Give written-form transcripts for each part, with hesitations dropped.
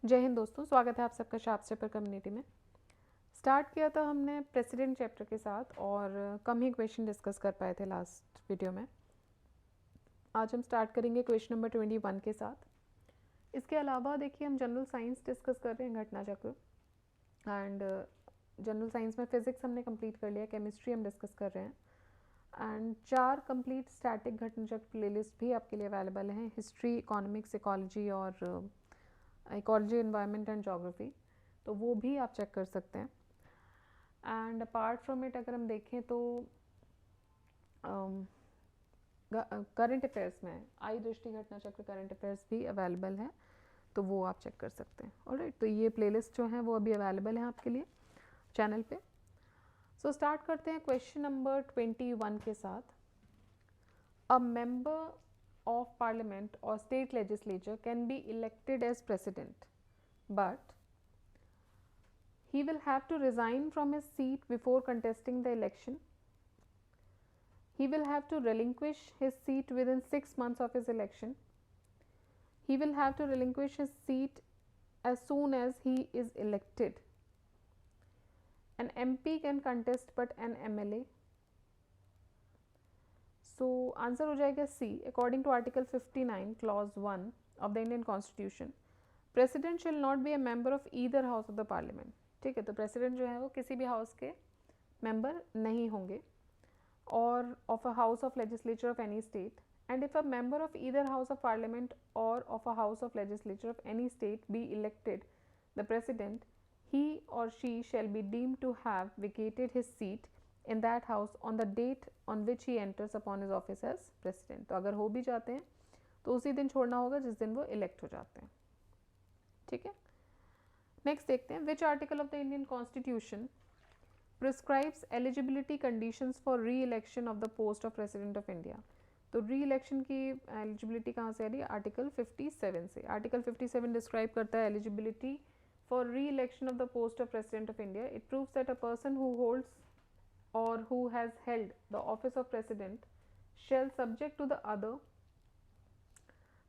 जय हिंद दोस्तों, स्वागत है आप सबका शार्प स्टेपर कम्युनिटी में। स्टार्ट किया था हमने प्रेसिडेंट चैप्टर के साथ और कम ही क्वेश्चन डिस्कस कर पाए थे लास्ट वीडियो में। आज हम स्टार्ट करेंगे क्वेश्चन नंबर 21 के साथ। इसके अलावा देखिए हम जनरल साइंस डिस्कस कर रहे हैं, घटना चक्र, एंड जनरल साइंस में फिजिक्स हमने कंप्लीट कर लिया, केमिस्ट्री हम डिस्कस कर रहे हैं, एंड 4 कंप्लीट स्टैटिक घटना चक्र प्लेलिस्ट भी आपके लिए अवेलेबल हैं, हिस्ट्री, इकोनॉमिक्स, इकोलॉजी और इकोलॉजी, एनवायरनमेंट एंड जोग्राफी, तो वो भी आप चेक कर सकते हैं। एंड अपार्ट फ्रॉम इट अगर हम देखें तो करंट अफेयर्स में आई दृष्टि घटना चक्र करंट अफेयर्स भी अवेलेबल है, तो वो आप चेक कर सकते हैं। ऑलराइट, तो ये प्लेलिस्ट जो है वो अभी अवेलेबल है आपके लिए चैनल पे। सो स्टार्ट करते हैं क्वेश्चन नंबर 21 के साथ। A member of parliament or state legislature can be elected as president, but he will have to resign from his seat before contesting the election. He will have to relinquish his seat within 6 months of his election. He will have to relinquish his seat as soon as he is elected. An MP can contest but an MLA. So answer हो जाएगा C. According to article 59 clause 1 of the Indian constitution, president shall not be a member of either house of the parliament. ठीक है, तो president जो है वो किसी भी हाउस के मेंबर नहीं होंगे, or of a house of legislature of any state, and if a member of either house of parliament or of a house of legislature of any state be elected the president, he or she shall be deemed to have vacated his seat in that house on the date on which he enters upon his office as president। तो अगर हो भी जाते हैं तो उसी दिन छोड़ना होगा जिस दिन वो इलेक्ट हो जाते हैं। ठीक है, नेक्स्ट देखते हैं, विच article of the Indian constitution prescribes eligibility conditions for री election of the post of president of India. तो री इलेक्शन की एलिजिबिलिटी कहाँ से आ रही है? आर्टिकल 57 से। आर्टिकल 57 डिस्क्राइब करता है eligibility for re-election of the post of President of India. It proves that a person who holds or who has held the office of President shall, subject to the other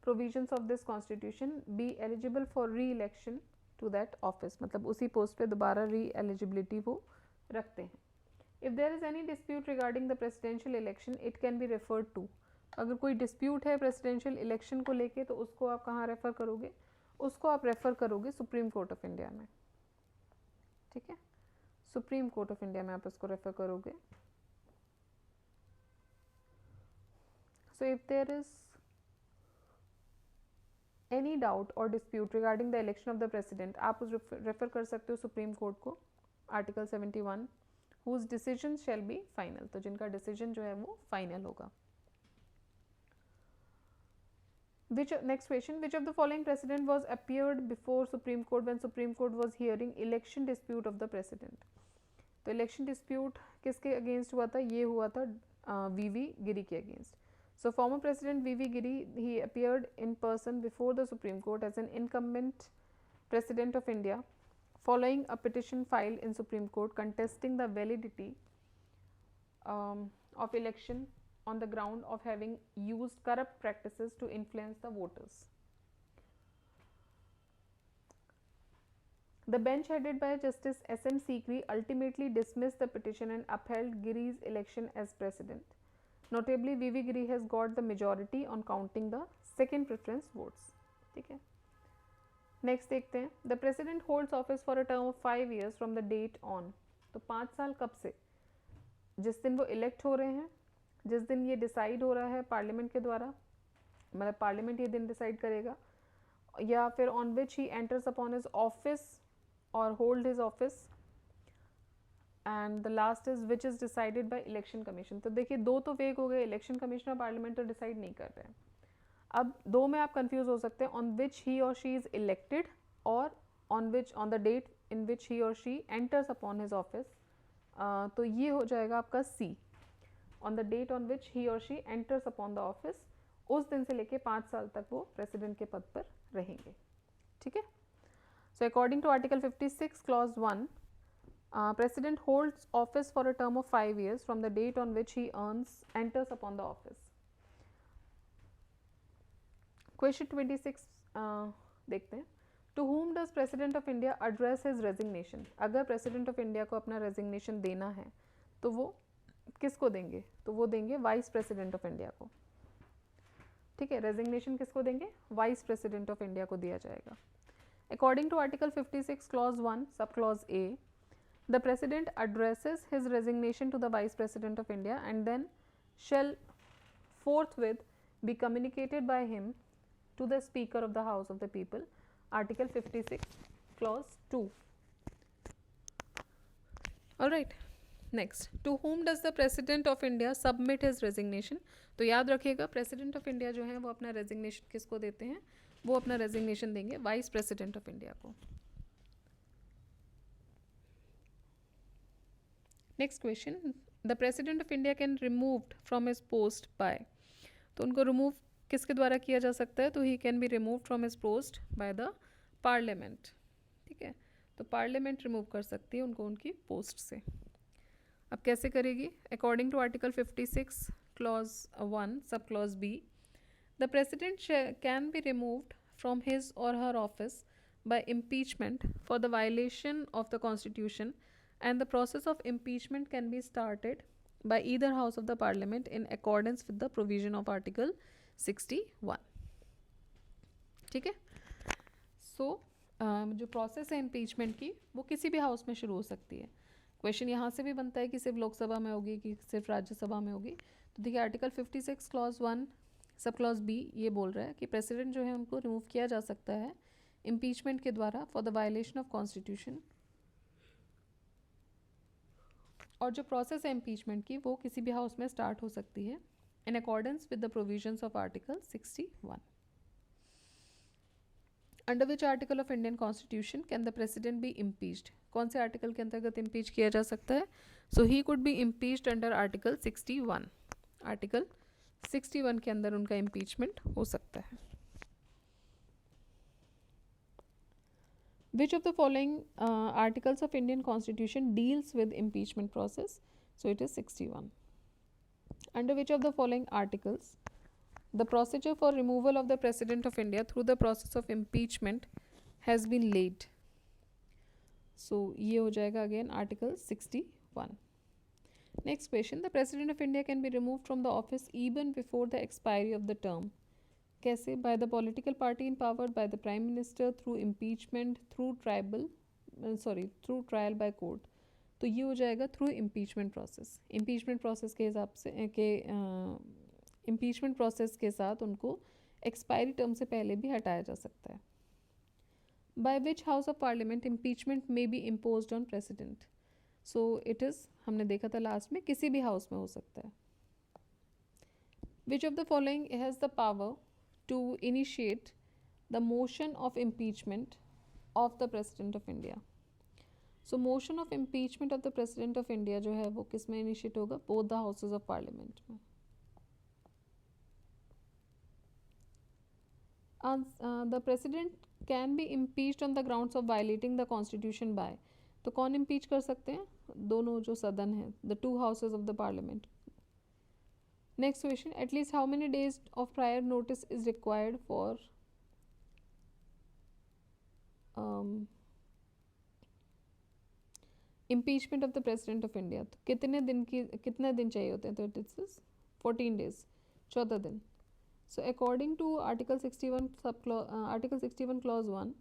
provisions of this constitution, be eligible for re-election to that office। मतलब उसी post पे दोबारा re-eligibility वो रखते हैं। If there is any dispute regarding the presidential election, it can be referred to। अगर कोई dispute है प्रेसिडेंशियल इलेक्शन को लेके तो उसको आप कहाँ रेफर करोगे? उसको आप रेफर करोगे सुप्रीम कोर्ट ऑफ इंडिया में। ठीक है, सुप्रीम कोर्ट ऑफ इंडिया में आप इसको रेफर करोगे। So if there is any doubt or dispute regarding the election of the president, आप उस रेफर कर सकते हो सुप्रीम कोर्ट को, article 71, whose decision shall be final, तो जिनका डिसीजन जो है वो फाइनल होगा। Which next question, which of the following precedent was appeared before Supreme Court when Supreme Court was hearing election dispute of the president? तो election dispute किसके against हुआ था? ये हुआ था वीवी गिरी के against. So former president VV Giri, he appeared in person before the supreme court as an incumbent president of India following a petition filed in Supreme Court contesting the validity of election on the ground of having used corrupt practices to influence the voters. The bench headed by Justice S.M. Sikri ultimately dismissed the petition and upheld Giri's election as president. Notably, V.V. Giri has got the majority on counting the second preference votes. ठीक है, next देखते हैं, the president holds office for a term of 5 years from the date on. तो 5 साल कब से? जिस दिन वो इलेक्ट हो रहे हैं, जिस दिन ये डिसाइड हो रहा है पार्लियामेंट के द्वारा, मतलब पार्लियामेंट ये दिन डिसाइड करेगा, या फिर on which he enters upon his office or hold his office, and the last is which is decided by election commission. तो देखिए दो तो वेग हो गए, इलेक्शन कमीशन और पार्लियामेंट तो डिसाइड नहीं कर रहे हैं। अब दो में आप कंफ्यूज हो सकते हैं, on which he or she is elected or on the date in which he or she enters upon his office. तो ये हो जाएगा आपका C, on the date on which he or she enters upon the office, उस दिन से लेके 5 साल तक वो प्रेसिडेंट के पद पर रहेंगे। ठीक है, so according to article 56 clause 1, president holds office for a term of 5 years from the date on which he enters upon the office. Question 26 देखते हैं, to whom does president of India address his resignation? अगर president of India को अपना resignation देना है तो वो किसको देंगे? तो वो देंगे वाइस प्रेसिडेंट ऑफ इंडिया को. ठीक है, रेजिग्नेशन किसको देंगे? वाइस प्रेसिडेंट ऑफ इंडिया को दिया जाएगा. According to article 56 clause 1 sub clause A, the president addresses his resignation to the vice president of India and then shall forthwith be communicated by him to the speaker of the house of the people. Article 56 clause 2. All right, next, to whom does the president of India submit his resignation? तो याद रखिएगा president of India जो है वो अपना resignation किसको देते हैं? वो अपना रेजिग्नेशन देंगे वाइस प्रेसिडेंट ऑफ इंडिया को. Next question, the president of India can removed from his post by. तो उनको रिमूव किसके द्वारा किया जा सकता है? तो he can be remove from his post by the parliament. ठीक है, तो पार्लियामेंट रिमूव कर सकती है उनको उनकी पोस्ट से. अब कैसे करेगी? According to article 56 clause 1 subclause b, the president can be removed from his or her office by impeachment for the violation of the constitution and the process of impeachment can be started by either house of the parliament in accordance with the provision of article 61. ठीक है, सो जो process है impeachment की वो किसी भी house में शुरू हो सकती है. क्वेश्चन यहाँ से भी बनता है कि सिर्फ लोकसभा में होगी कि सिर्फ राज्यसभा में होगी. तो देखिए article 56 clause 1 subclause B ये बोल रहा है कि प्रेसिडेंट जो है उनको रिमूव किया जा सकता है इम्पीचमेंट के द्वारा for the violation of constitution. और जो प्रोसेस है इम्पीचमेंट की वो किसी भी हाउस में स्टार्ट हो सकती है in accordance with the provisions of article 61. Under which article of Indian constitution can the president be impeached? कौन से आर्टिकल के अंतर्गत इम्पीच किया जा सकता है? So he could be impeached under article 61. Article 61 के अंदर उनका इम्पीचमेंट हो सकता है. Which of the following articles of Indian Constitution deals with impeachment process? So it is 61. Under which of the following articles the procedure for removal of the President of India through the process of impeachment has been laid? So ये हो जाएगा again Article 61. Next question, the President of India can be removed from the office even before the expiry of the term. कैसे? By the political party in power, by the prime minister, through impeachment, through through trial by court. तो ये हो जाएगा through impeachment process. Impeachment process के हिसाब से impeachment process के साथ उनको एक्सपायरी टर्म से पहले भी हटाया जा सकता है. By which house of parliament impeachment may be imposed on president? So it is, हमने देखा था लास्ट में, किसी भी हाउस में हो सकता है. Which of the following has the power to initiate the motion of impeachment of the President of India? So motion of impeachment of the President of India जो है वो किस में initiate होगा? Both the houses of parliament में. The president can be impeached on the grounds of violating the constitution by. तो कौन impeach कर सकते हैं? दोनों जो सदन है, the two houses of the parliament. Next question, at least how many days of prior notice is required for impeachment of the President of India? तो कितने दिन चाहिए होते हैं? तो it is 14 days, 14 दिन. So according to Article 61 Article 61 clause 1,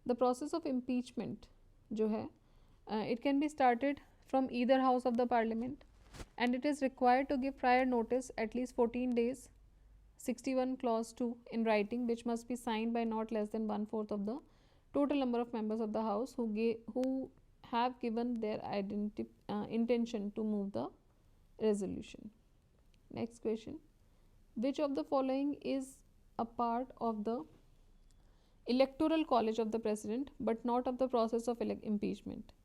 the process of impeachment जो है it can be started from either house of the parliament and it is required to give prior notice at least 14 days, 61 clause 2 in writing, which must be signed by not less than 1/4 of the total number of members of the house who have given their intention to move the resolution. Next question, which of the following is a part of the electoral college of the president but not of the process of impeachment?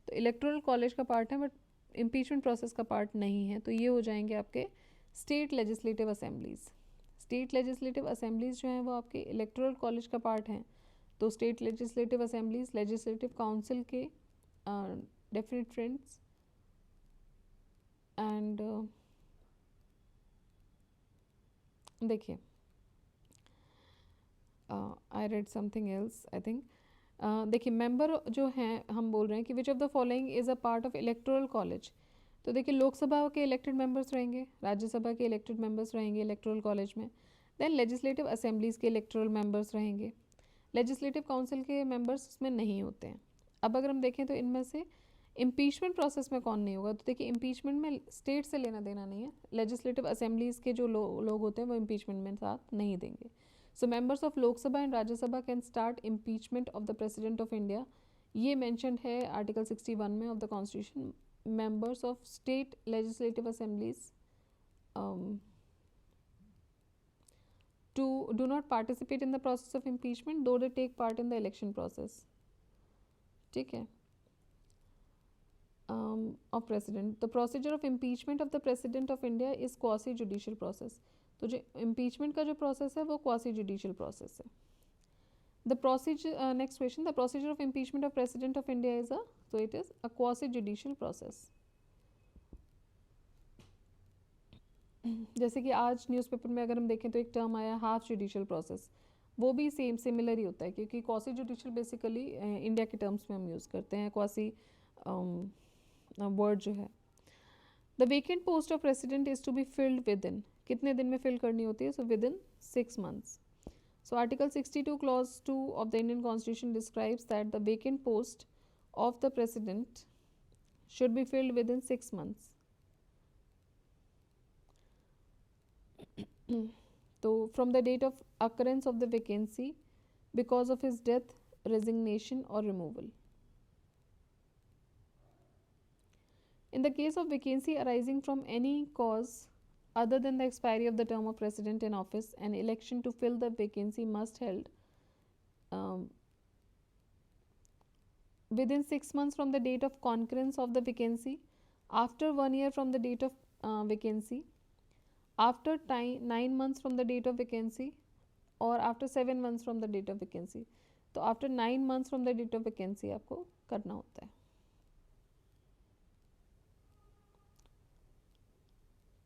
तो electoral college का part है but impeachment process का part नहीं है. तो ये हो जाएंगे आपके state legislative assemblies. State legislative assemblies जो हैं वो आपके इलेक्टोरल कॉलेज का पार्ट हैं. तो state legislative assemblies legislative council के डेफिनेट फ्रेंड्स एंड देखिए I read something else. I think देखिए मेंबर जो हैं, हम बोल रहे हैं कि which of the following is a part of electoral college. तो देखिए लोकसभा के इलेक्टेड मेंबर्स रहेंगे, राज्यसभा के इलेक्टेड मेंबर्स रहेंगे इलेक्टोरल कॉलेज में, देन लेजिस्लेटिव असेंबलीज के इलेक्टोरल मेंबर्स रहेंगे, लेजिस्लेटिव काउंसिल के मेंबर्स इसमें नहीं होते हैं। अब अगर हम देखें तो इनमें से इम्पीचमेंट प्रोसेस में कौन नहीं होगा, तो देखिए इम्पीचमेंट में स्टेट से लेना देना नहीं है, लेजिस्लेटिव असेंबलीज के जो लोग होते हैं वो इम्पीचमेंट में साथ नहीं देंगे। So members of Lok Sabha and Rajya Sabha can start impeachment of the president of India, ये मैंशनड है आर्टिकल 61 में of the constitution. Members of state legislative assemblies do not participate in the process of impeachment though they take part in the election process, ठीक है। of president, the procedure of impeachment of the president of India is quasi judicial process। तो जो impeachment का जो process है वो quasi judicial process है। The procedure, next question, the procedure of impeachment of president of India is so it is a quasi judicial process। जैसे कि आज न्यूज़पेपर में अगर हम देखें तो एक टर्म आया हाफ जुडिशियल प्रोसेस, वो भी सेम सिमिलर ही होता है, क्योंकि क्वासी जुडिशियल बेसिकली इंडिया के टर्म्स में हम यूज़ करते हैं, क्वासी वर्ड जो है। The vacant post of president is to be filled within, कितने दिन में फिल करनी होती है, सो विद इन 6 months। सो article 62 clause 2 of the Indian constitution describes that the vacant post of the president should be filled within 6 months। तो from the date of occurrence of the vacancy because of his death, resignation और removal. In the case of vacancy arising from any cause other than the expiry of the term of president in office, an election to fill the vacancy must held within 6 months from the date of concurrence of the vacancy, after 1 year from the date of vacancy, after 9 months from the date of vacancy, or after 7 months from the date of vacancy। तो after 9 months from the date of vacancy आपको करना होता है,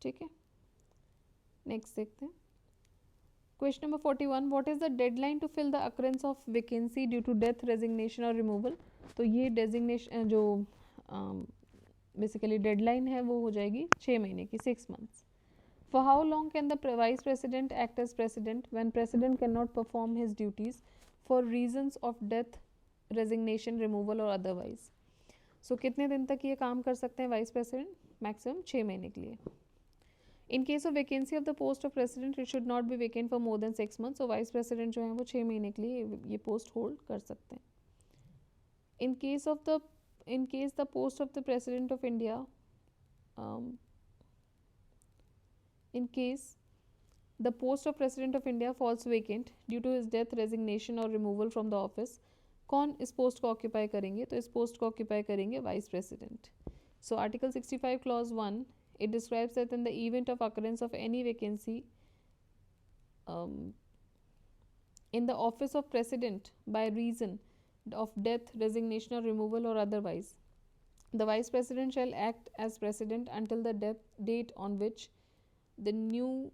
ठीक है। Next देखते हैं question number 41, what is the deadline to fill the occurrence of vacancy due to death, resignation और रिमूवल। तो ये डेजिग्नेशन जो बेसिकली डेडलाइन है वो हो जाएगी 6 महीने की, 6 months। For how long can the vice president act as president when president can not perform his duties for reasons of death, resignation, removal और अदरवाइज। सो कितने दिन तक ये काम कर सकते हैं वाइस प्रेसिडेंट, मैक्सिमम 6 महीने के लिए। In case of vacancy of the post of president it should not be vacant for more than 6 months। So vice president जो है वो 6 महीने के लिए ये पोस्ट होल्ड कर सकते हैं। In case the post of the president of India, in case the post of president of India falls vacant due to his death, resignation और रिमूवल फ्रॉम द ऑफिस, कौन इस पोस्ट को occupy करेंगे, तो इस पोस्ट को occupy करेंगे vice president. So article 65 clause 1 it describes that in the event of occurrence of any vacancy in the office of president by reason of death, resignation or removal or otherwise, the vice president shall act as president until the date on which the new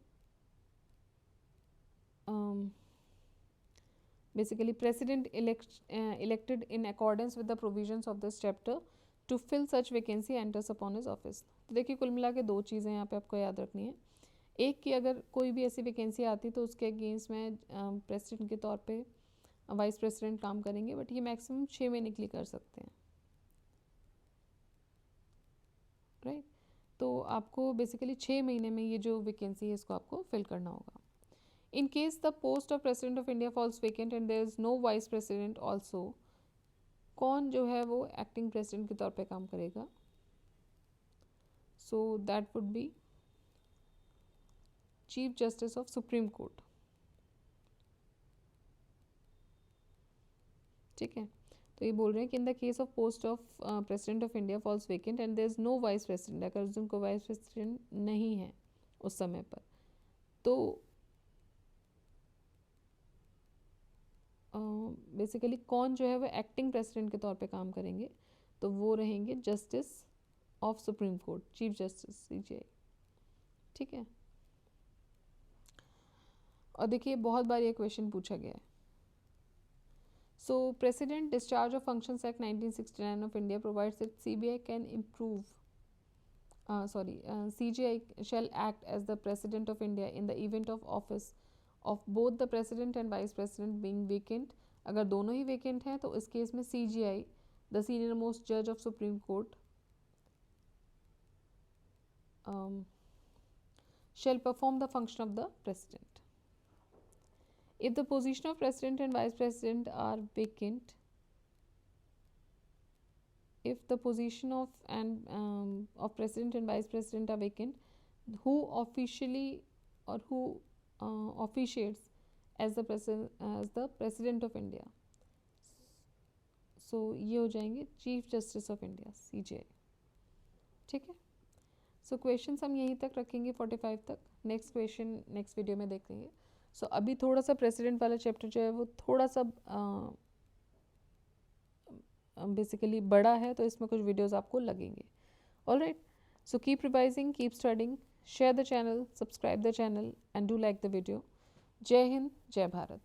basically president elected in accordance with the provisions of this chapter to fill such vacancy enters upon his office। तो देखिए कुल मिला के 2 चीज़ें यहाँ पे आपको याद रखनी है। एक कि अगर कोई भी ऐसी वैकेंसी आती तो उसके अगेंस्ट में प्रेसिडेंट के तौर पे वाइस प्रेसिडेंट काम करेंगे, बट ये मैक्सिमम 6 महीने के लिए कर सकते हैं, राइट। तो आपको बेसिकली 6 महीने में ये जो वैकेंसी है इसको आपको फिल करना होगा। In case the post of president of India falls vacant and there is no vice president also, कौन जो है वो एक्टिंग प्रेसिडेंट के तौर पे काम करेगा, so that would be chief justice of supreme court, ठीक है। तो ये बोल रहे हैं कि in the case of post of president of India falls vacant and there is no vice president, अगर उनको वाइस प्रेसिडेंट नहीं है उस समय पर, तो बेसिकली कौन जो है वो एक्टिंग प्रेसिडेंट के तौर पे काम करेंगे, तो वो रहेंगे justice of supreme court, chief justice CJI, ठीक है। और देखिए बहुत बार ये क्वेश्चन पूछा गया है। So President Discharge of Functions Act 1969 of India provides that CBI can improve CGI shall act as the President of India in the event of office of both the President and Vice President being vacant. अगर दोनों ही vacant हैं तो इस case में CGI, the senior most judge of Supreme Court, shall perform the function of the President. If the position of President and Vice President are vacant, if the position of President and Vice President are vacant, who officially or who officiates as the President of India? So ये हो जाएंगे Chief Justice of India, CJI. ठीक है. So questions हम यहीं तक रखेंगे 45 तक. नेक्स्ट क्वेश्चन नेक्स्ट वीडियो में देखेंगे. सो अभी थोड़ा सा प्रेसिडेंट वाला चैप्टर जो है वो थोड़ा सा बेसिकली बड़ा है, तो इसमें कुछ वीडियोस आपको लगेंगे. Alright, so keep revising, keep studying, share the channel, subscribe the channel and do like the video. जय हिंद, जय भारत.